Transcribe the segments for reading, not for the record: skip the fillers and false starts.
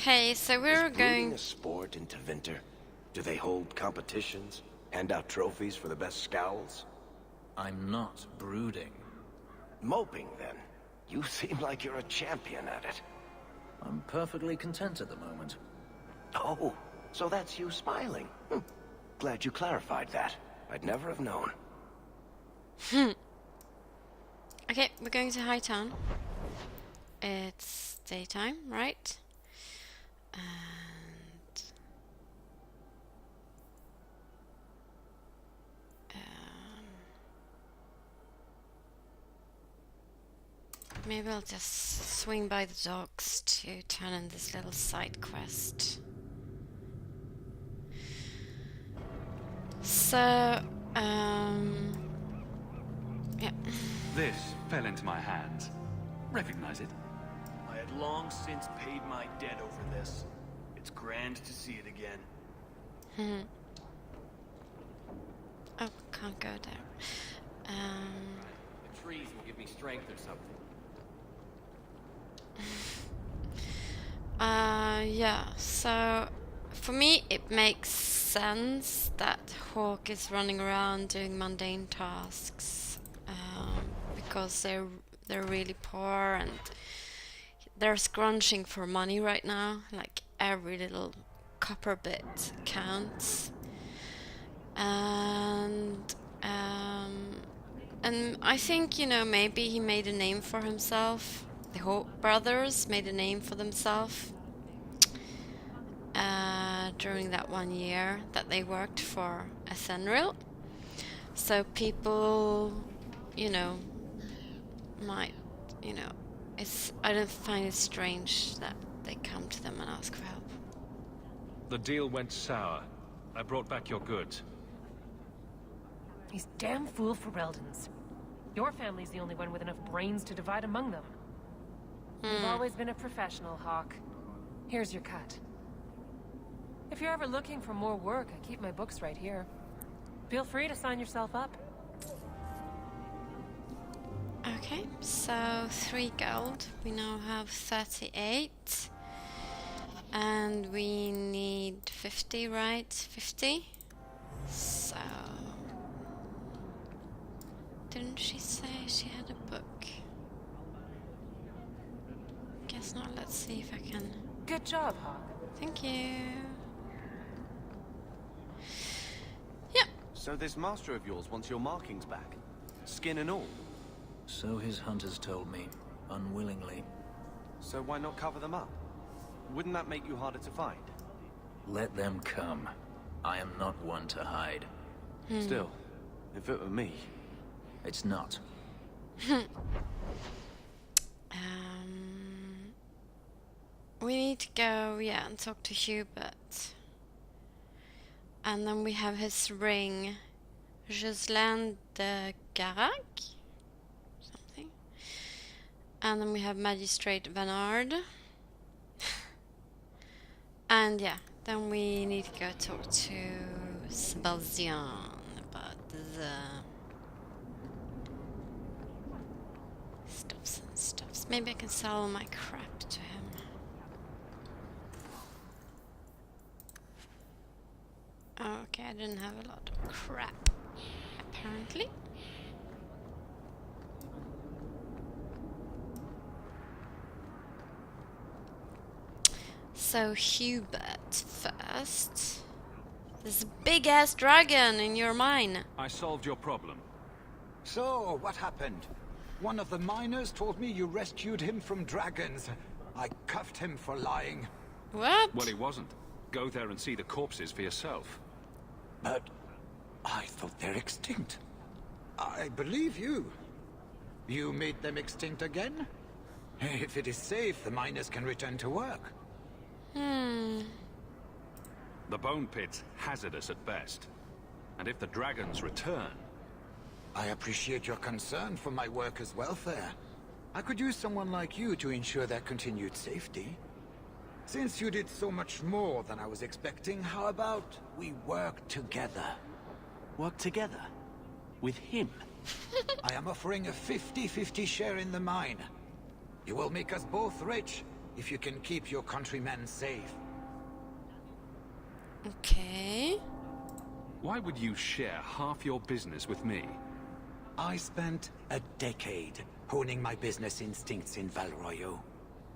Okay, so we're Is brooding going... a sport into Winter? Do they hold competitions? Hand out trophies for the best scowls? I'm not brooding. Moping, then? You seem like you're a champion at it. I'm perfectly content at the moment. Oh, so that's you smiling. Glad you clarified that. I'd never have known. Okay, we're going to Hightown. It's daytime, right? And... maybe I'll just swing by the docks to turn in this little side quest. So, yeah. This fell into my hands. Recognize it? I had long since paid my debt over this. It's grand to see it again. Oh, can't go there. The trees will give me strength or something. Yeah, so for me it makes sense that Hawk is running around doing mundane tasks, because they're really poor and they're scrunching for money right now. Like every little copper bit counts, and I think, you know, maybe he made a name for himself. The Hawk brothers made a name for themselves during that 1 year that they worked for Ethenril. So people, you know, might, you know, I don't find it strange that they come to them and ask for help. The deal went sour. I brought back your goods. These damn fool Fereldans. Your family's the only one with enough brains to divide among them. You've always been a professional, Hawk. Here's your cut. If you're ever looking for more work, I keep my books right here. Feel free to sign yourself up. Okay, so 3 gold. We now have 38. And we need 50, right? 50? So... didn't she say she had a book? Guess not. Let's see if I can... Good job, Hawk. Thank you. Yep. So this master of yours wants your markings back? Skin and all? So his hunters told me, unwillingly. So why not cover them up? Wouldn't that make you harder to find? Let them come. I am not one to hide. Still, if it were me... It's not. We need to go, yeah, and talk to Hubert. And then we have his ring, Gislain de Garac, something. And then we have Magistrate Vanard. And yeah, then we need to go talk to Sebastian about the stuffs. Maybe I can sell all my crap to him. Oh, okay, I didn't have a lot of crap, apparently. So Hubert first. This big-ass dragon in your mine. I solved your problem. So, what happened? One of the miners told me you rescued him from dragons. I cuffed him for lying. What? Well, he wasn't. Go there and see the corpses for yourself. But I thought they're extinct. I believe you. You made them extinct again? If it is safe, the miners can return to work. The bone pit's hazardous at best. And if the dragons return... I appreciate your concern for my workers' welfare. I could use someone like you to ensure their continued safety. Since you did so much more than I was expecting, how about we work together? Work together? With him? I am offering a 50-50 share in the mine. You will make us both rich, if you can keep your countrymen safe. Okay. Why would you share half your business with me? I spent a decade honing my business instincts in Valroyo.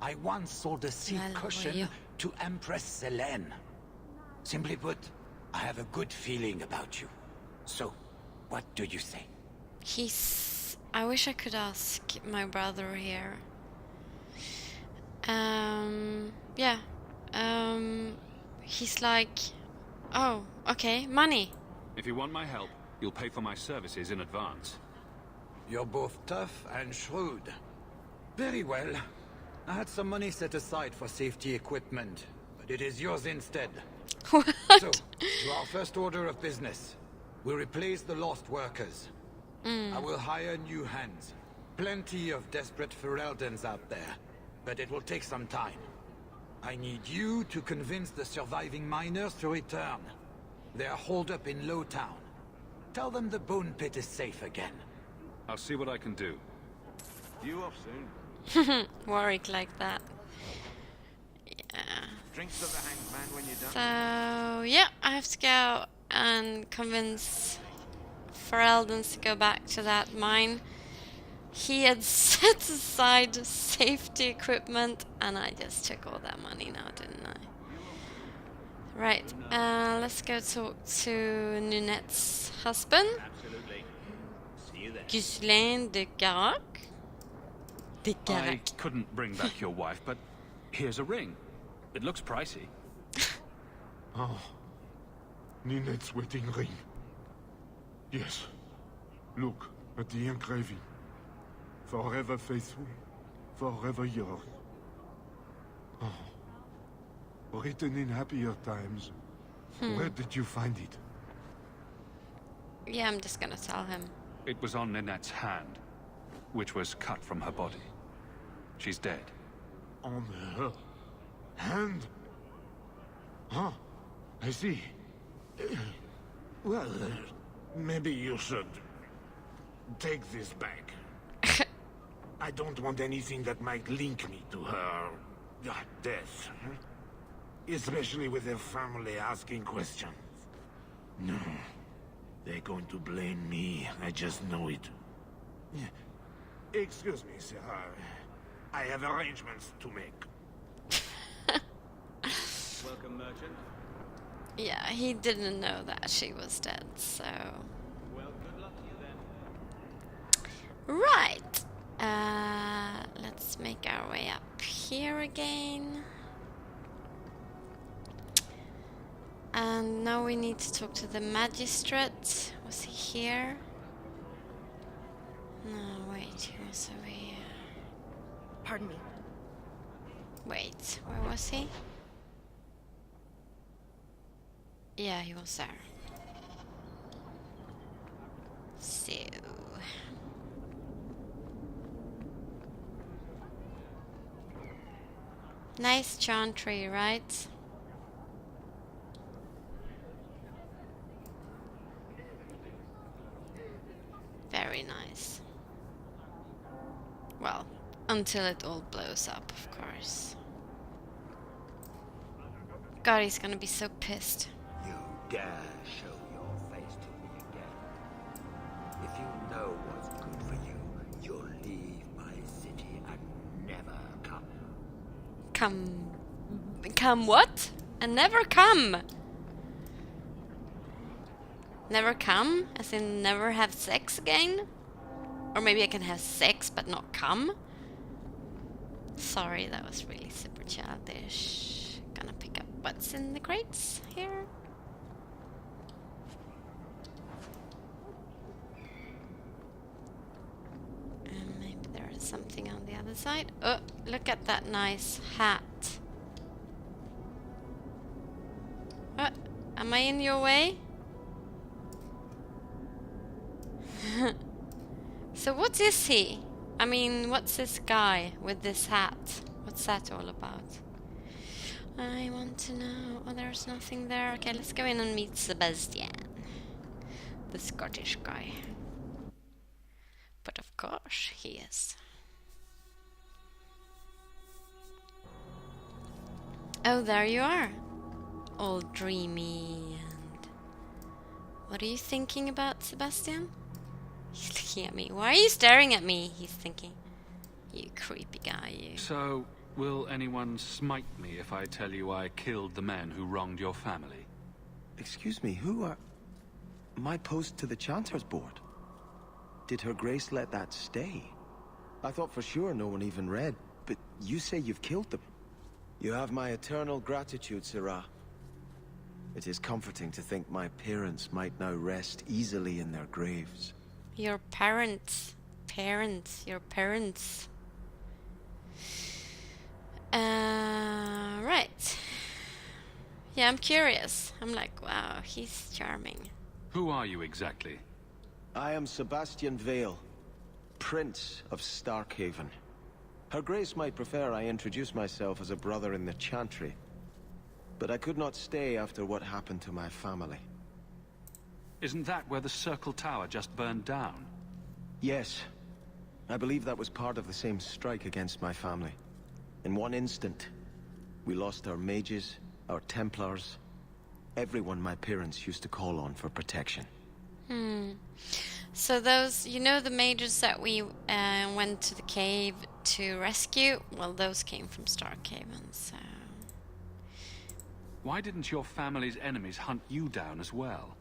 I once sold a seat cushion Valroyo. to Empress Selene. Simply put, I have a good feeling about you. So, what do you say? I wish I could ask my brother here. Yeah. He's like, oh, okay, money. If you want my help, you'll pay for my services in advance. You're both tough and shrewd. Very well. I had some money set aside for safety equipment, but it is yours instead. What? So, to our first order of business. We'll replace the lost workers. I will hire new hands. Plenty of desperate Fereldans out there, but it will take some time. I need you to convince the surviving miners to return. They are holed up in Lowtown. Tell them the Bone Pit is safe again. I'll see what I can do. You off soon? Warwick like that. Yeah. Drinks to the hanged man when you're done. So, yeah, I have to go and convince Fereldans to go back to that mine. He had set aside safety equipment, and I just took all that money now, didn't I? Right, let's go talk to Ninette's husband. Absolutely. See you there. Ghislaine de Garac. De I Garac. couldn't bring back your wife, but here's a ring. It looks pricey. Oh, Ninette's wedding ring. Yes. Look at the engraving. Forever faithful, forever yours. Oh. Written in happier times. Where did you find it? Yeah, I'm just gonna tell him. It was on Ninette's hand, which was cut from her body. She's dead. On her hand? Huh. I see. Well, maybe you should take this back. I don't want anything that might link me to her death. Especially with their family asking questions. No. They're going to blame me. I just know it. Excuse me, sir. I have arrangements to make. Welcome, merchant. Yeah, he didn't know that she was dead, so... Well, good luck to you then. Right. Let's make our way up here again. And now we need to talk to the magistrate. Was he here? No, wait, he was over here. Pardon me. Wait, where was he? Yeah, he was there. So... Nice chantry, right? Very nice. Well, until it all blows up, of course. God, he's gonna be so pissed. You dare show your face to me again. If you know what's good for you, you'll leave my city and never come. Come what? And never come. Never come? As in never have sex again? Or maybe I can have sex but not come? Sorry, that was really super childish. Gonna pick up what's in the crates here. And maybe there is something on the other side. Oh, look at that nice hat. Am I in your way? So what is he? I mean, what's this guy with this hat? What's that all about? I want to know. Oh, there's nothing there. Okay, let's go in and meet Sebastian. The Scottish guy. But of course he is. Oh, there you are. All dreamy and... What are you thinking about, Sebastian? He's looking at me. Why are you staring at me? He's thinking. You creepy guy, you. So, will anyone smite me if I tell you I killed the men who wronged your family? Excuse me, who are... My post to the Chanter's board? Did Her Grace let that stay? I thought for sure no one even read, but you say you've killed them. You have my eternal gratitude, Sirrah. It is comforting to think my parents might now rest easily in their graves. Your parents. Your parents. Right. Yeah, I'm curious. I'm like, wow, he's charming. Who are you exactly? I am Sebastian Vael, Prince of Starkhaven. Her Grace might prefer I introduce myself as a brother in the Chantry, but I could not stay after what happened to my family. Isn't that where the Circle Tower just burned down? Yes. I believe that was part of the same strike against my family. In one instant, we lost our mages, our Templars, everyone my parents used to call on for protection. So those, you know, the mages that we went to the cave to rescue? Well, those came from Starkhaven, so... Why didn't your family's enemies hunt you down as well?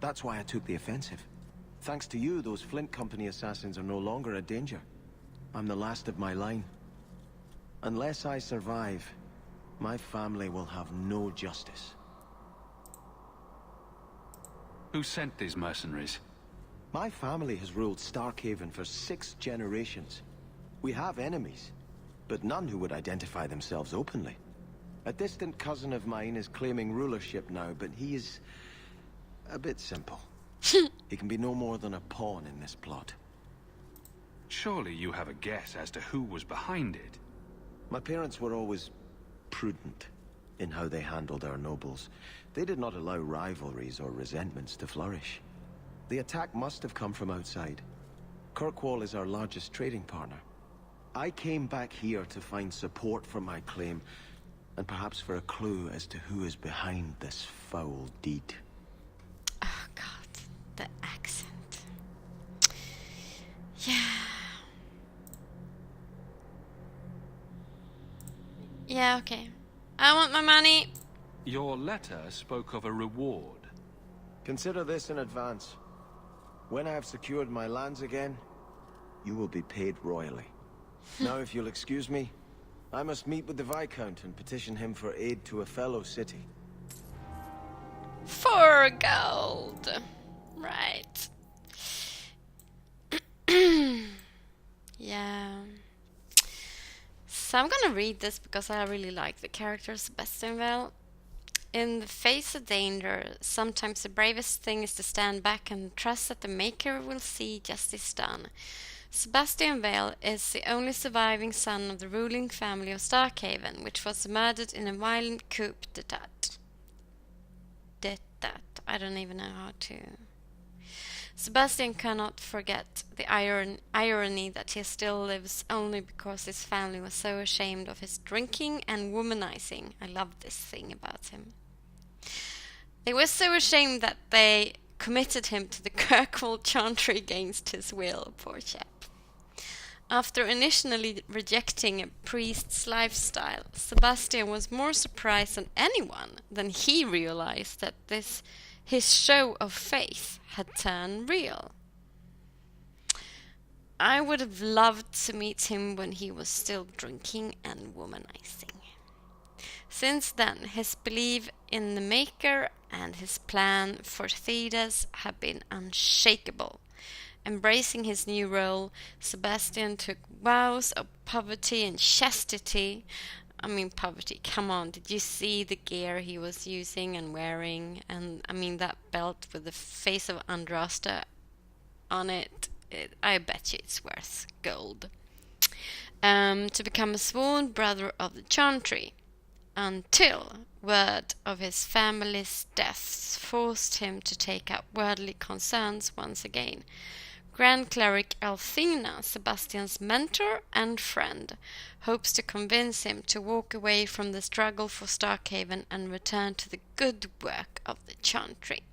That's why I took the offensive. Thanks to you, those Flint Company assassins are no longer a danger. I'm the last of my line. Unless I survive, my family will have no justice. Who sent these mercenaries? My family has ruled Starkhaven for 6 generations. We have enemies, but none who would identify themselves openly. A distant cousin of mine is claiming rulership now, but he is a bit simple. He can be no more than a pawn in this plot. Surely you have a guess as to who was behind it. My parents were always prudent in how they handled our nobles. They did not allow rivalries or resentments to flourish. The attack must have come from outside. Kirkwall is our largest trading partner. I came back here to find support for my claim, and perhaps for a clue as to who is behind this foul deed. Oh god, the accent. Yeah. Yeah, okay. I want my money. Your letter spoke of a reward. Consider this in advance. When I have secured my lands again, you will be paid royally. Now, if you'll excuse me, I must meet with the Viscount and petition him for aid to a fellow city. 4 gold. Right. Yeah. So I'm gonna read this because I really like the character Sebastian Vael. In the face of danger, sometimes the bravest thing is to stand back and trust that the Maker will see justice done. Sebastian Vael is the only surviving son of the ruling family of Starkhaven, which was murdered in a violent coup d'etat. I don't even know how to... Sebastian cannot forget the irony that he still lives only because his family was so ashamed of his drinking and womanizing. I love this thing about him. They were so ashamed that they committed him to the Kirkwall Chantry against his will, poor chap. After initially rejecting a priest's lifestyle, Sebastian was more surprised than anyone when he realized that his show of faith had turned real. I would have loved to meet him when he was still drinking and womanizing. Since then, his belief in the Maker and his plan for Thedas have been unshakable. Embracing his new role, Sebastian took vows of poverty and chastity. I mean, poverty, come on, did you see the gear he was using and wearing? And, I mean, that belt with the face of Andraste on it, I bet you it's worth gold. To become a sworn brother of the Chantry, until word of his family's deaths forced him to take up worldly concerns once again. Grand Cleric Althena, Sebastian's mentor and friend, hopes to convince him to walk away from the struggle for Starkhaven and return to the good work of the Chantry.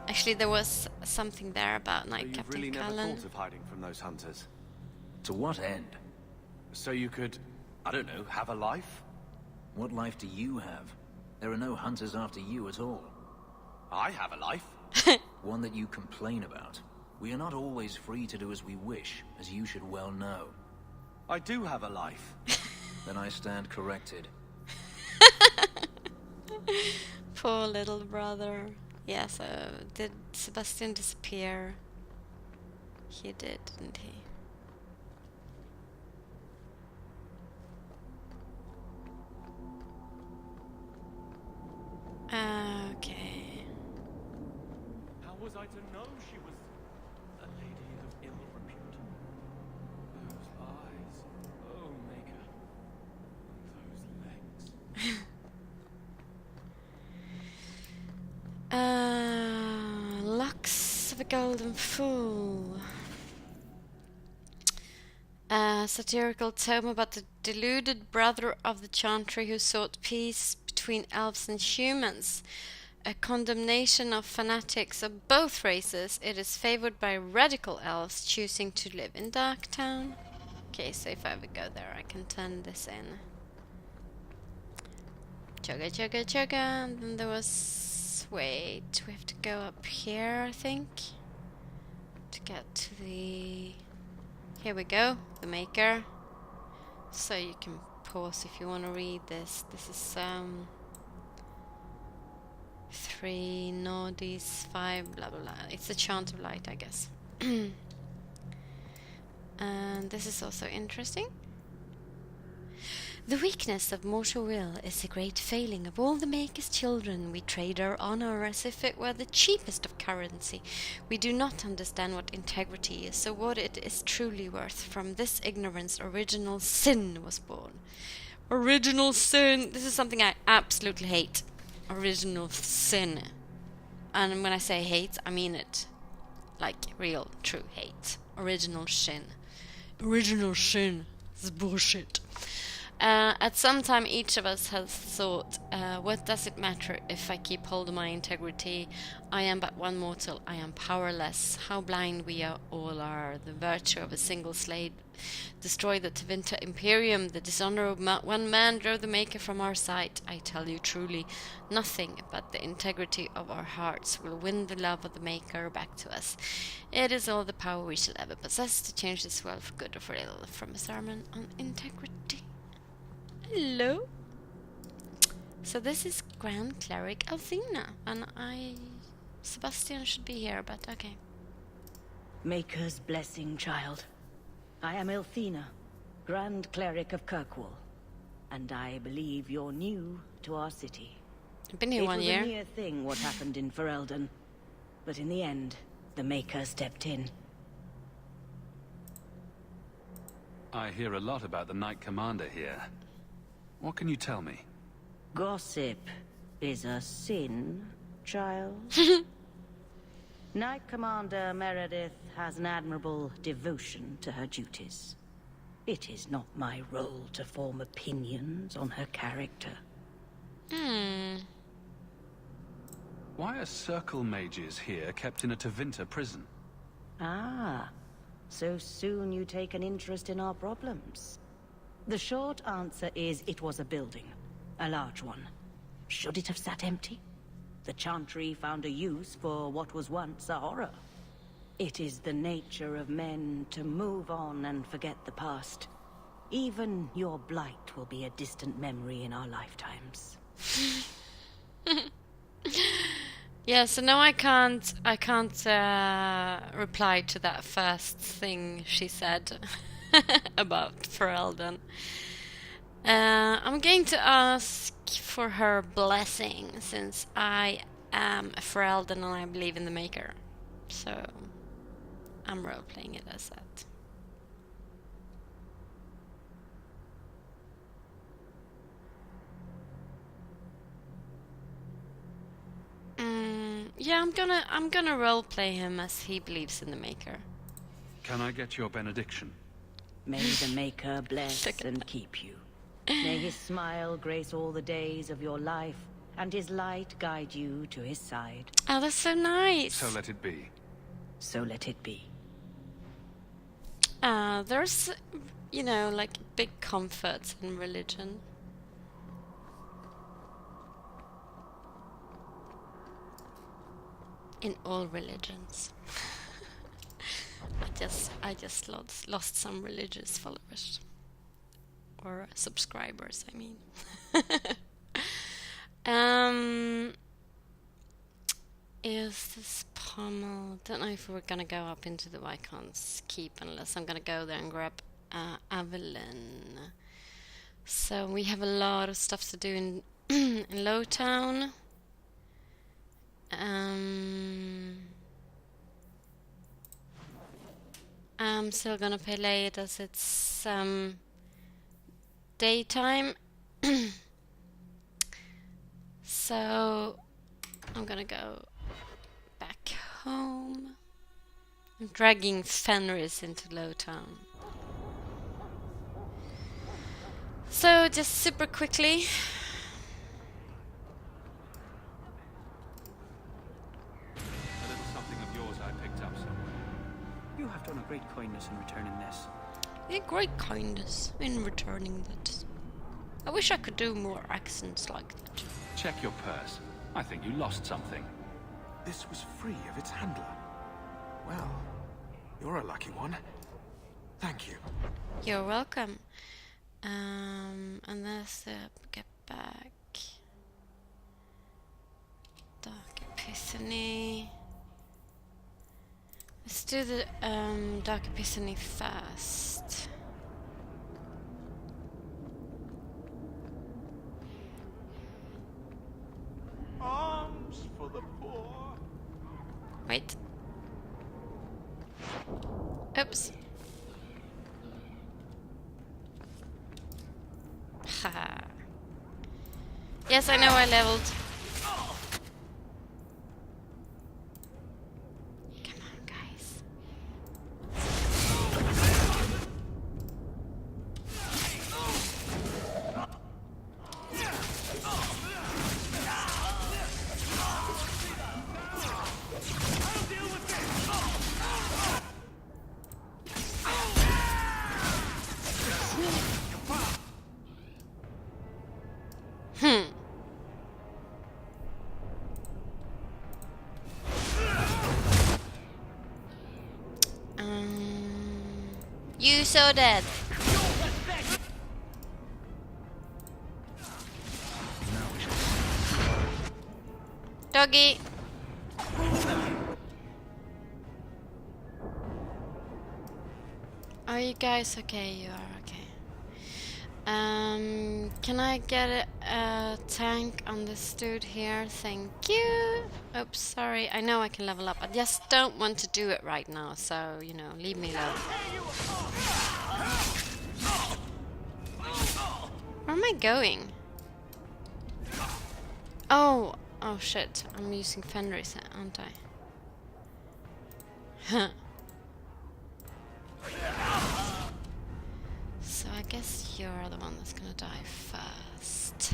Actually, there was something there about Night You've Captain really never Cullen. thought of hiding from those hunters? To what end? So you could, I don't know, have a life? What life do you have? There are no hunters after you at all. I have a life. One that you complain about. We are not always free to do as we wish, as you should well know. I do have a life. Then I stand corrected. Poor little brother. Yeah, so did Sebastian disappear? He did, didn't he? Okay. How was I to know she was a lady of ill repute? Those eyes, oh Maker. Those legs. Lux of a Golden Fool. A satirical tome about the deluded brother of the Chantry who sought peace between elves and humans. A condemnation of fanatics of both races. It is favored by radical elves choosing to live in Darktown. Okay, so if I ever go there, I can turn this in. Chugga, chugga, chugga. And then there was... Wait, we have to go up here, I think. To get to the... Here we go, the Maker. So you can pause if you want to read this. This is 3 Nordis, 5 blah blah blah. It's a chant of light, I guess. And this is also interesting. The weakness of mortal will is a great failing of all the Maker's children. We trade our honor as if it were the cheapest of currency. We do not understand what integrity is, or what it is truly worth. From this ignorance, original sin was born. Original sin! This is something I absolutely hate. Original sin. And when I say hate, I mean it. Like real, true hate. Original sin. Original sin. This is bullshit. At some time each of us has thought, what does it matter if I keep hold of my integrity? I am but one mortal, I am powerless. How blind we all are. The virtue of a single slave destroyed the Tevinter Imperium. The dishonor of one man drove the Maker from our sight. I tell you truly, nothing but the integrity of our hearts will win the love of the Maker back to us. It is all the power we shall ever possess to change this world for good or for ill. From a sermon on integrity. Hello. So this is Grand Cleric Althena, and Sebastian should be here, but okay. Maker's blessing, child. I am Althena, Grand Cleric of Kirkwall, and I believe you're new to our city. I've been here 1 year. It was a near thing what happened in Ferelden, but in the end, the Maker stepped in. I hear a lot about the Knight Commander here. What can you tell me? Gossip is a sin, child. Knight Commander Meredith has an admirable devotion to her duties. It is not my role to form opinions on her character. Why are circle mages here kept in a Tevinter prison? Ah, so soon you take an interest in our problems. The short answer is it was a building. A large one. Should it have sat empty? The Chantry found a use for what was once a horror. It is the nature of men to move on and forget the past. Even your blight will be a distant memory in our lifetimes. Yeah, so now I can't reply to that first thing she said about Ferelden. I'm going to ask for her blessing, since I am a Ferelden and I believe in the Maker. So I'm role-playing it as that. Yeah, I'm gonna roleplay him as he believes in the Maker. Can I get your benediction? May the Maker bless and keep you. May his smile grace all the days of your life, and his light guide you to his side. Oh, that's so nice. So let it be. So let it be. There's, you know, like big comforts in religion. In all religions. I just lost some religious followers. Or subscribers, I mean. Is this pommel? Don't know if we're gonna go up into the Viscount's Keep unless I'm gonna go there and grab Avalon. So we have a lot of stuff to do in in Lowtown. I'm still gonna play late as it's daytime. So I'm gonna go back home. I'm dragging Fenris into Lowtown. So just super quickly. A little something of yours I picked up somewhere. You have done a great kindness in returning this. A great kindness in returning that. I wish I could do more accents like that. Check your purse. I think you lost something. This was free of its handler. Well, you're a lucky one. Thank you. You're welcome. And there's the get back. Dark Epiphany. Let's do the Dark Epiphany first. Arms for the poor. Wait. Oops. Haha. Yes, I know I leveled. Come on, guys. You so dead. Doggy. Are you guys okay? You are okay. Can I get a tank on this dude here? Thank you. Oops, sorry. I know I can level up. I just don't want to do it right now, so, you know, leave me alone. Where am I going? Oh shit. I'm using Fenris, aren't I? Huh. So I guess you're the one that's gonna die first.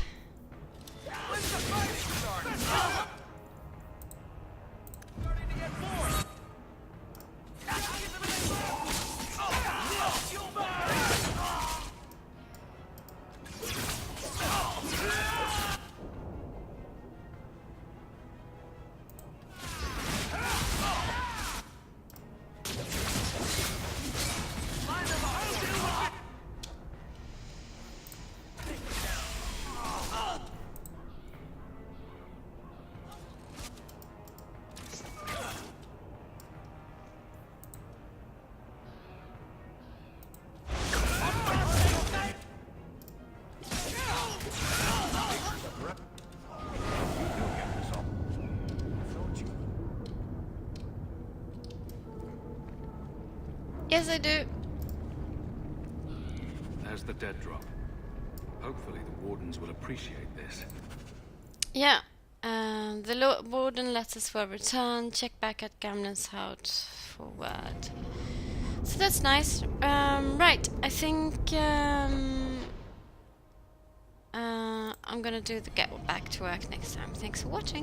Yes, I do. There's the dead drop. Hopefully the wardens will appreciate this. Yeah. The warden letters were returned. Check back at Gamlen's house for word. So that's nice. Right, I think I'm gonna do the get back to work next time. Thanks for watching.